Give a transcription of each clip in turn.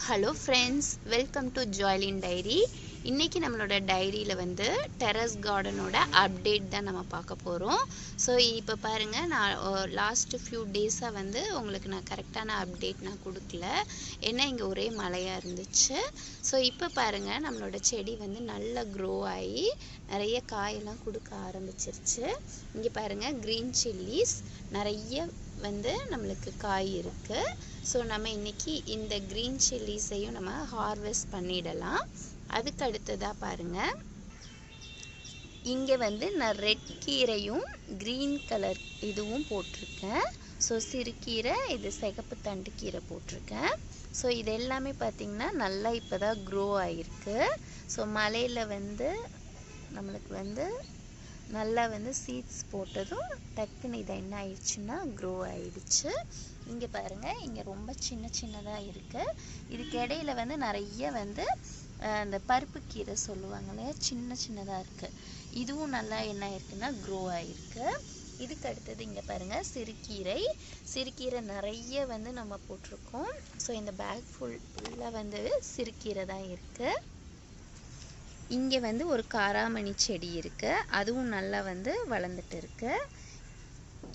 Hello friends, welcome to Joylin diary. இன்றைக்கி நம்மளோட டைரியில் வந்து டெரஸ் கார்டனோட அப்டேட் தான் நம்ம பார்க்க போகிறோம். ஸோ இப்போ பாருங்கள், நான் லாஸ்ட்டு ஃபியூ டேஸாக வந்து உங்களுக்கு நான் கரெக்டான அப்டேட் நான் கொடுக்கல, ஏன்னா இங்கே ஒரே மழையாக இருந்துச்சு. ஸோ இப்போ பாருங்கள், நம்மளோட செடி வந்து நல்லா க்ரோ ஆகி நிறைய காயெல்லாம் கொடுக்க ஆரம்பிச்சிருச்சு. இங்கே பாருங்கள், க்ரீன் சில்லிஸ் நிறைய வந்து நம்மளுக்கு காய் இருக்குது. ஸோ நம்ம இன்றைக்கி இந்த க்ரீன் சில்லிஸையும் நம்ம ஹார்வெஸ்ட் பண்ணிடலாம். அதுக்கு அடுத்ததாக பாருங்கள், இங்கே வந்து நான் ரெட் கீரையும் க்ரீன் கலர் இதுவும் போட்டிருக்கேன். ஸோ சிறுகீரை, இது சிகப்பு தண்டு கீரை போட்டிருக்கேன். ஸோ இது எல்லாமே பார்த்திங்கன்னா நல்லா இப்போ தான் க்ரோ ஆகிருக்கு. ஸோ மலையில் வந்து நம்மளுக்கு வந்து நல்லா வந்து சீட்ஸ் போட்டதும் டக்குன்னு இது என்ன ஆயிடுச்சுன்னா க்ரோ ஆயிடுச்சு. இங்கே பாருங்கள், இங்கே ரொம்ப சின்ன சின்னதாக இருக்குது. இதுக்கு இடையில வந்து நிறைய வந்து அந்த பருப்பு கீரை சொல்லுவாங்களே, சின்ன சின்னதாக இருக்குது. இதுவும் நல்லா என்ன ஆயிருக்குன்னா க்ரோ ஆகிருக்கு. இதுக்கு அடுத்தது இங்கே பாருங்கள், சிறுகீரை நிறைய வந்து நம்ம போட்டிருக்கோம். ஸோ இந்த பேக் ஃபுல்லாக வந்து சிறுகீரை தான் இருக்குது. இங்கே வந்து ஒரு காராமணி செடி இருக்குது, அதுவும் நல்லா வந்து வளர்ந்துட்டு இருக்கு.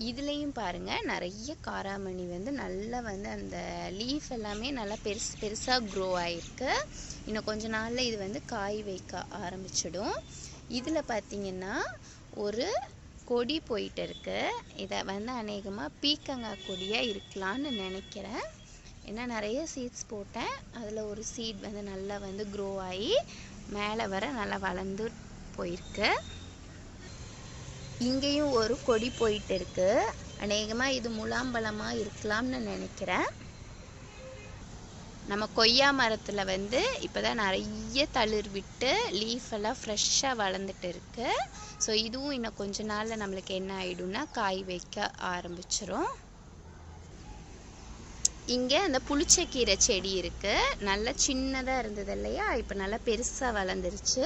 இதுலேயும் பாருங்கள், நிறைய காராமணி வந்து நல்லா வந்து அந்த லீஃப் எல்லாமே நல்லா பெருசாக க்ரோ ஆகிருக்கு. இன்னும் கொஞ்ச நாளில் இது வந்து காய் வைக்க ஆரம்பிச்சிடும். இதில் பார்த்திங்கன்னா ஒரு கொடி போயிட்டு இருக்கு. இதை வந்து அநேகமாக பீக்கங்காய் கொடியாக இருக்கலான்னு நினைக்கிறேன். ஏன்னா நிறைய சீட்ஸ் போட்டேன், அதில் ஒரு சீட் வந்து நல்லா வந்து க்ரோ ஆகி மேலே வர நல்லா வளர்ந்து போயிருக்கு. இங்கேயும் ஒரு கொடி போயிட்டு இருக்கு. அநேகமாக இது முலாம்பழமாக இருக்கலாம்னு நினைக்கிறேன். நம்ம கொய்யா மரத்தில் வந்து இப்போ தான் நிறைய தளிர் விட்டு லீஃப் எல்லாம் ஃப்ரெஷ்ஷாக வளர்ந்துட்டு இருக்கு. ஸோ இதுவும் இன்னும் கொஞ்ச நாளில் நம்மளுக்கு என்ன ஆகிடும்னா காய் வைக்க ஆரம்பிச்சிரும். இங்கே அந்த புளிச்சக்கீரை செடி இருக்குது. நல்லா சின்னதாக இருந்தது இல்லையா, இப்போ நல்லா பெருசாக வளர்ந்துருச்சு.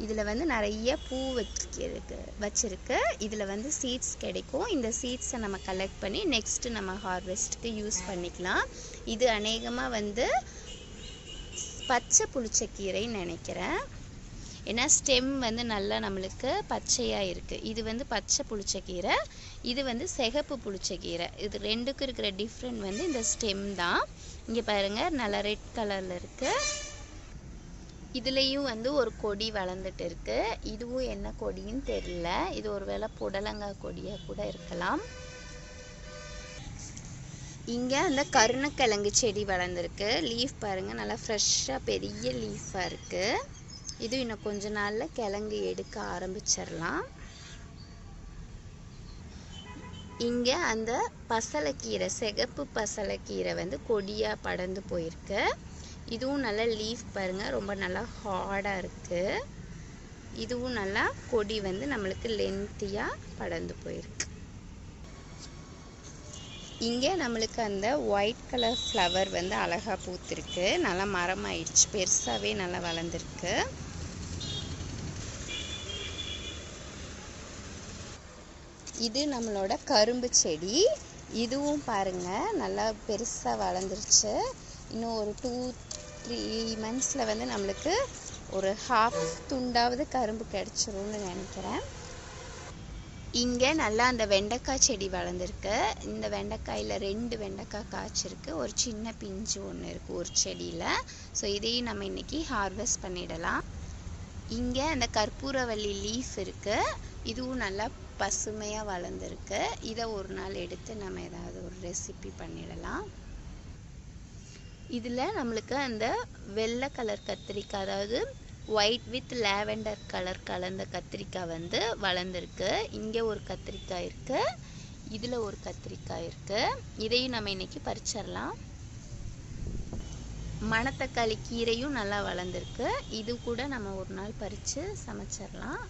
இதில் வந்து நிறைய பூ வச்சிருக்கு. இதில் வந்து சீட்ஸ் கிடைக்கும். இந்த சீட்ஸை நம்ம கலெக்ட் பண்ணி நெக்ஸ்ட்டு நம்ம ஹார்வெஸ்ட்டுக்கு யூஸ் பண்ணிக்கலாம். இது அநேகமாக வந்து பச்சை புளிச்சக்கீரைன்னு நினைக்கிறேன். ஏன்னா ஸ்டெம் வந்து நல்லா நம்மளுக்கு பச்சையாக இருக்குது. இது வந்து பச்சை புளிச்சக்கீரை, இது வந்து சிகப்பு புளிச்சக்கீரை. இது ரெண்டுக்கும் இருக்கிற டிஃப்ரெண்ட் வந்து இந்த ஸ்டெம் தான். இங்கே பாருங்கள், நல்லா ரெட் கலரில் இருக்குது. இதுலேயும் வந்து ஒரு கொடி வளர்ந்துட்டு இருக்கு. இதுவும் என்ன கொடின்னு தெரியல, இது ஒரு வேளை புடலங்காய் கொடியாக கூட இருக்கலாம். இங்கே அந்த கருணக்கிழங்கு செடி வளர்ந்துருக்கு. லீஃப் பாருங்கள், நல்லா ஃப்ரெஷ்ஷாக பெரிய லீஃபாக இருக்குது. இது இன்னும் கொஞ்ச நாளில் கிழங்கு எடுக்க ஆரம்பிச்சிடலாம். இங்கே அந்த பசலைக்கீரை, சிகப்பு பசலைக்கீரை வந்து கொடியாக படர்ந்து போயிருக்கு. இதுவும் நல்லா லீஃப் பாருங்கள், ரொம்ப நல்லா ஹார்டாக இருக்குது. இதுவும் நல்லா கொடி வந்து நம்மளுக்கு லென்த்தியாக படர்ந்து போயிருக்கு. இங்கே நம்மளுக்கு அந்த ஒயிட் கலர் ஃப்ளவர் வந்து அழகாக பூத்திருக்கு. நல்லா மரம் ஆயிடுச்சு, பெருசாகவே நல்லா வளர்ந்துருக்கு. இது நம்மளோட கரும்பு செடி. இதுவும் பாருங்கள் நல்லா பெருசாக வளர்ந்துருச்சு. இன்னும் ஒரு 2-3 மந்த்ஸில் வந்து நம்மளுக்கு ஒரு ஹாஃப் துண்டாவது கரும்பு கிடச்சிரும்னு நினைக்கிறேன். இங்கே நல்லா அந்த வெண்டைக்காய் செடி வளர்ந்துருக்கு. இந்த வெண்டைக்காயில் 2 வெண்டைக்காய் காய்ச்சிருக்கு. ஒரு சின்ன பிஞ்சு ஒன்று இருக்குது ஒரு செடியில். ஸோ இதையும் நம்ம இன்றைக்கி ஹார்வெஸ்ட் பண்ணிடலாம். இங்கே அந்த கற்பூரவள்ளி லீஃப் இருக்குது. இதுவும் நல்லா பசுமையாக வளர்ந்துருக்கு. இதை ஒரு நாள் எடுத்து நம்ம ஏதாவது ஒரு ரெசிபி பண்ணிடலாம். இதில் நம்மளுக்கு அந்த வெள்ளை கலர் கத்திரிக்காய், அதாவது ஒயிட் வித் லாவெண்டர் கலர் கலந்த கத்திரிக்காய் வந்து வளர்ந்துருக்கு. இங்கே ஒரு கத்திரிக்காய் இருக்குது, இதில் ஒரு கத்திரிக்காய் இருக்குது. இதையும் நம்ம இன்றைக்கி பறிச்சிடலாம். மணத்தக்காளி கீரையும் நல்லா வளர்ந்துருக்கு. இது கூட நம்ம ஒரு நாள் பறித்து சமைச்சிடலாம்.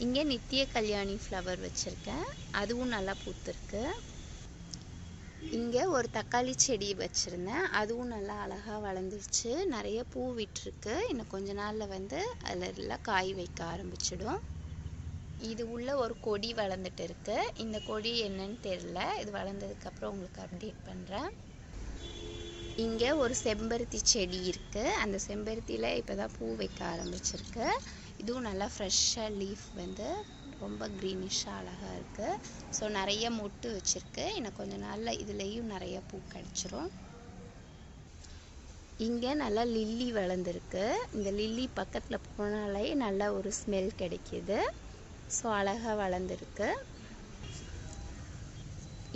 இங்கே நித்திய கல்யாணி ஃப்ளவர் வச்சுருக்கேன், அதுவும் நல்லா பூத்துருக்கு. இங்கே ஒரு தக்காளி செடி வச்சுருந்தேன், அதுவும் நல்லா அழகாக வளர்ந்துருச்சு. நிறைய பூ விட்டுருக்கு. இன்னும் கொஞ்ச நாளில் வந்து அதில் எல்லாம் காய் வைக்க ஆரம்பிச்சிடும். இது உள்ள ஒரு கொடி வளர்ந்துட்டு இருக்கு. இந்த கொடி என்னன்னு தெரியல, இது வளர்ந்ததுக்கப்புறம் உங்களுக்கு அப்டேட் பண்ணுறேன். இங்கே ஒரு செம்பருத்தி செடி இருக்குது. அந்த செம்பருத்தியில் இப்போ தான் பூ வைக்க ஆரம்பிச்சிருக்கு. இதுவும் நல்லா ஃப்ரெஷ்ஷாக லீஃப் வந்து ரொம்ப க்ரீனிஷாக அழகாக இருக்குது. ஸோ நிறைய மொட்டு வச்சுருக்கு. இன்னும் கொஞ்சம் நாளில் இதுலேயும் நிறைய பூ கிடச்சிரும். இங்கே நல்லா லில்லி வளர்ந்துருக்கு. இந்த லில்லி பக்கத்தில் போனாலே நல்ல ஒரு ஸ்மெல் கிடைக்கிது. ஸோ அழகாக வளர்ந்துருக்கு.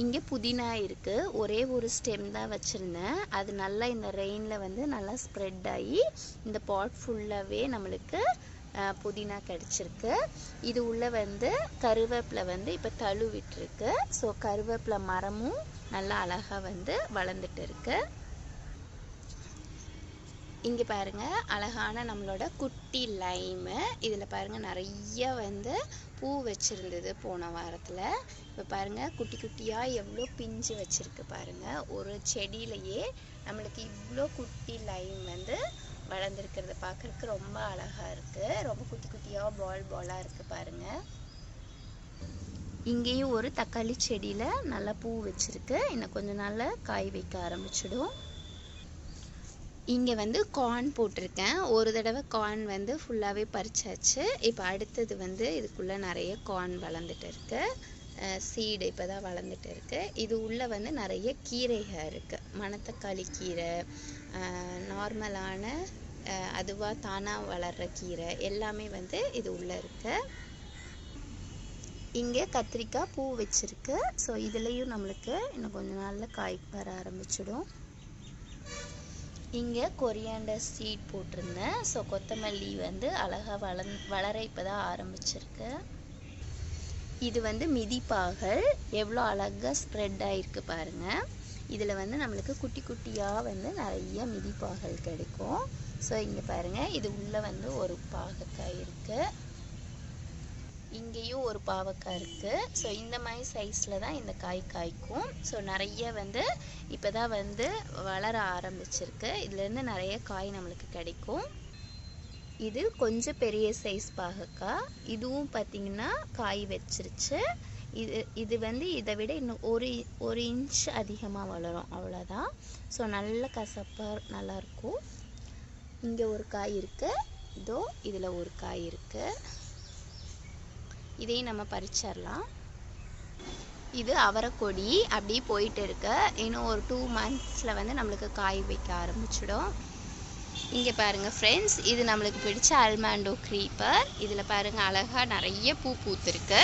இங்கே புதினா இருக்குது. ஒரே ஒரு ஸ்டெம் தான் வச்சுருந்தேன். அது நல்லா இந்த ரெயினில் வந்து நல்லா ஸ்ப்ரெட் ஆகி இந்த பாட் ஃபுல்லாகவே நம்மளுக்கு புதினா கிடச்சிருக்கு. இது உள்ள வந்து கருவேப்பிலை வந்து இப்போ தழு விட்டுருக்கு. ஸோ கருவேப்பிலை மரமும் நல்லா அழகாக வந்து வளர்ந்துட்டு இருக்கு. இங்கே பாருங்கள் அழகான நம்மளோட குட்டி லைமு. இதில் பாருங்கள் நிறைய வந்து பூ வச்சுருந்தது போன வாரத்தில். இப்போ பாருங்கள் குட்டி குட்டியாக எவ்வளோ பிஞ்சு வச்சுருக்கு பாருங்கள். ஒரு செடியிலையே நம்மளுக்கு இவ்வளோ குட்டி லைம் வந்து வளர்ந்துருக்கிறத பார்க்குறதுக்கு ரொம்ப அழகாக இருக்குது. ரொம்ப குட்டி குட்டியாக பாலாக இருக்குது பாருங்கள். இங்கேயும் ஒரு தக்காளி செடியில் நல்லா பூ வச்சுருக்கு. இன்னும் கொஞ்ச நாளில் காய் வைக்க ஆரம்பிச்சிடும். இங்கே வந்து கார்ன் போட்டிருக்கேன். ஒரு தடவை கார்ன் வந்து ஃபுல்லாகவே பறிச்சாச்சு. இப்போ அடுத்தது வந்து இதுக்குள்ளே நிறைய கார்ன் வளர்ந்துட்டு இருக்கு. சீடு இப்போ தான் வளர்ந்துட்டு இருக்கு. இது உள்ளே வந்து நிறைய கீரைகள் இருக்குது. மணத்தக்காளி கீரை, நார்மலான அதுவாக தானாக வளர்கிற கீரை எல்லாமே வந்து இது உள்ளே இருக்குது. இங்கே கத்திரிக்காய் பூ வச்சுருக்கு. ஸோ இதுலேயும் நம்மளுக்கு இன்னும் கொஞ்ச நாளில் காய் வர ஆரம்பிச்சிடும். இங்கே கொரியாண்டர் சீட் போட்டிருந்தேன். ஸோ கொத்தமல்லி வந்து அழகாக வளர இப்போ தான் ஆரம்பிச்சிருக்கு. இது வந்து மிதிப்பாகல் எவ்வளோ அழகாக ஸ்ப்ரெட் ஆகிருக்கு பாருங்கள். இதில் வந்து நம்மளுக்கு குட்டி குட்டியாக வந்து நிறைய மிதிப்பாகல் கிடைக்கும். ஸோ இங்கே பாருங்கள் இது உள்ளே வந்து ஒரு பாகக்காய் இருக்குது. இங்கேயும் ஒரு பாவக்காய் இருக்குது. ஸோ இந்த மாதிரி சைஸில் தான் இந்த காய் காய்க்கும். ஸோ நிறைய வந்து இப்போ தான் வந்து வளர ஆரம்பிச்சிருக்கு. இதுலேருந்து நிறைய காய் நம்மளுக்கு கிடைக்கும். இது கொஞ்சம் பெரிய சைஸ் பாகக்காய். இதுவும் பார்த்திங்கன்னா காய் வச்சிருச்சு. இது வந்து இதை விட இன்னும் ஒரு இன்ச் அதிகமாக வளரும், அவ்வளோதான். ஸோ நல்ல கசப்பாக நல்லாயிருக்கும். இங்கே ஒரு காய் இருக்குது. இதோ இதில் ஒரு காய் இருக்குது. இதையும் நம்ம பறிச்சிடலாம். இது அவரைக்கொடி அப்படியே போயிட்டு இருக்கு. இன்னும் ஒரு 2 monthஸில் வந்து நம்மளுக்கு காய் வைக்க ஆரம்பிச்சிடும். இங்கே பாருங்கள் ஃப்ரெண்ட்ஸ், இது நம்மளுக்கு பிடிச்ச அல்மாண்டோ க்ரீப்பர். இதில் பாருங்கள் அழகாக நிறைய பூ பூத்துருக்கு.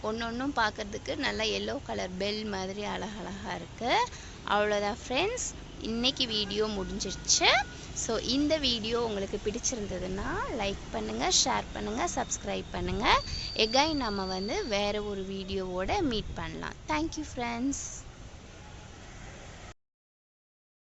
ஒன்றும் பார்க்குறதுக்கு நல்லா எல்லோ கலர் பெல் மாதிரி அழகழகாக இருக்குது. அவ்வளோதான் ஃப்ரெண்ட்ஸ், இன்றைக்கி வீடியோ முடிஞ்சிடுச்சு. ஸோ இந்த வீடியோ உங்களுக்கு பிடிச்சிருந்ததுன்னா லைக் பண்ணுங்கள், ஷேர் பண்ணுங்கள், சப்ஸ்கிரைப் பண்ணுங்கள். எகைன் நம்ம வந்து வேறு ஒரு வீடியோவோட மீட் பண்ணலாம். Thank you friends.